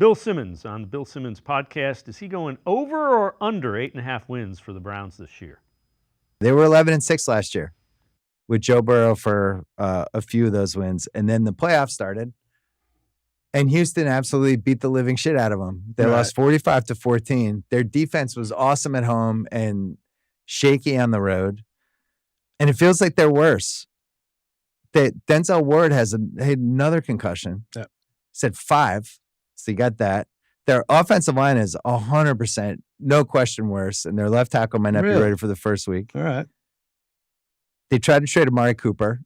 Bill Simmons on the Bill Simmons podcast. Is he going over or under 8.5 wins for the Browns this year? They were 11-6 last year with Joe Burrow for a few of those wins. And then the playoffs started, and Houston absolutely beat the living shit out of them. They lost 45-14. Their defense was awesome at home and shaky on the road. And it feels like they're worse. Denzel Ward had another concussion. Yeah. Said 5. So you got that. Their offensive line is 100%, no question worse, and their left tackle might not be ready for the first week. All right. They tried to trade Amari Cooper.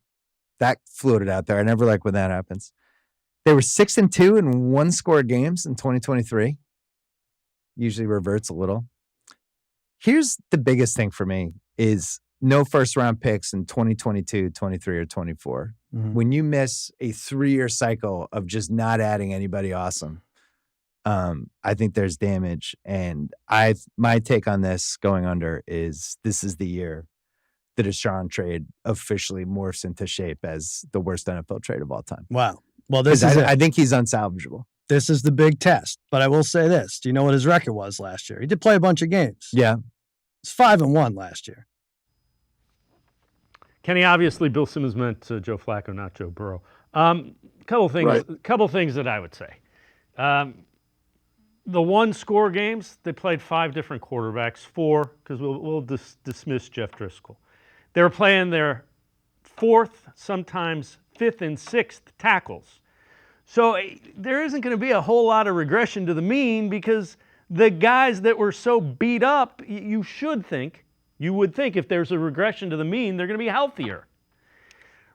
That floated out there. I never like when that happens. They were 6-2 in one-score games in 2023. Usually reverts a little. Here's the biggest thing for me is no first-round picks in 2022, 23, or 24. Mm-hmm. When you miss a 3-year cycle of just not adding anybody awesome, I think there's damage. And my take on this going under is this is the year the Deshaun trade officially morphs into shape as the worst NFL trade of all time. Wow. Well, I think he's unsalvageable. This is the big test. But I will say this. Do you know what his record was last year? He did play a bunch of games. Yeah. It's 5-1 last year. Kenny, obviously Bill Simmons meant Joe Flacco, not Joe Burrow. Couple things that I would say. The one-score games, they played 5 different quarterbacks, 4, because we'll dismiss Jeff Driscoll. They were playing their 4th, sometimes 5th and 6th tackles. So there isn't going to be a whole lot of regression to the mean because the guys that were so beat up, you would think if there's a regression to the mean, they're going to be healthier.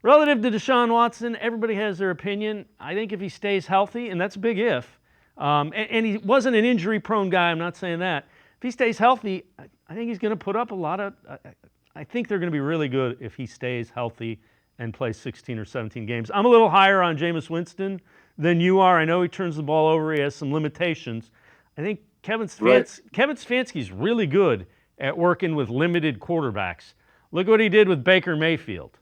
Relative to Deshaun Watson, everybody has their opinion. I think if he stays healthy, and that's a big if, and he wasn't an injury-prone guy, I'm not saying that. If he stays healthy, I think he's going to put up a lot of I think they're going to be really good if he stays healthy and plays 16 or 17 games. I'm a little higher on Jameis Winston than you are. I know he turns the ball over. He has some limitations. I think Kevin Stefanski's really good at working with limited quarterbacks. Look what he did with Baker Mayfield.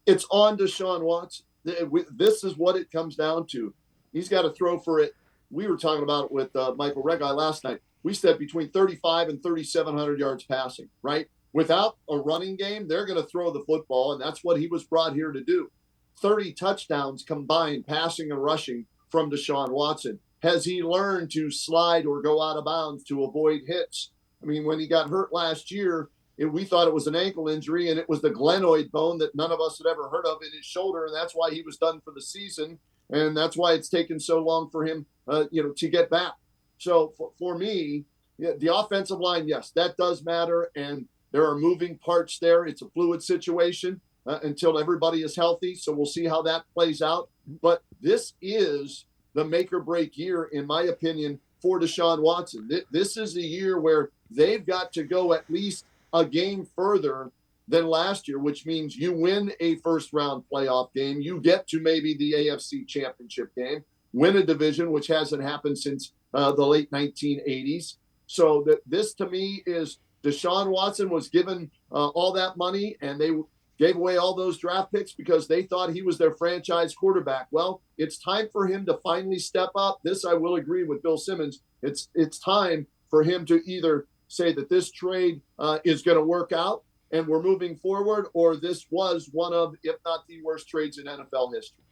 It's on Deshaun Watson. This is what it comes down to. He's got to throw for it. We were talking about it with Michael Regai last night. We said between 35 and 3,700 yards passing, right? Without a running game, they're going to throw the football, and that's what he was brought here to do. 30 touchdowns combined, passing and rushing from Deshaun Watson. Has he learned to slide or go out of bounds to avoid hits? I mean, when he got hurt last year, we thought it was an ankle injury, and it was the glenoid bone that none of us had ever heard of in his shoulder, and that's why he was done for the season, and that's why it's taken so long for him, to get back. So for me, the offensive line, yes, that does matter, and there are moving parts there. It's a fluid situation until everybody is healthy, so we'll see how that plays out. But this is the make or break year, in my opinion, for Deshaun Watson. This is the year where they've got to go at least a game further than last year, which means you win a first-round playoff game, you get to maybe the AFC Championship game, win a division, which hasn't happened since the late 1980s. So this, to me, is Deshaun Watson was given all that money, and they gave away all those draft picks because they thought he was their franchise quarterback. Well, it's time for him to finally step up. This, I will agree with Bill Simmons. It's time for him to either say that this trade is going to work out and we're moving forward, or this was one of, if not the worst trades in NFL history.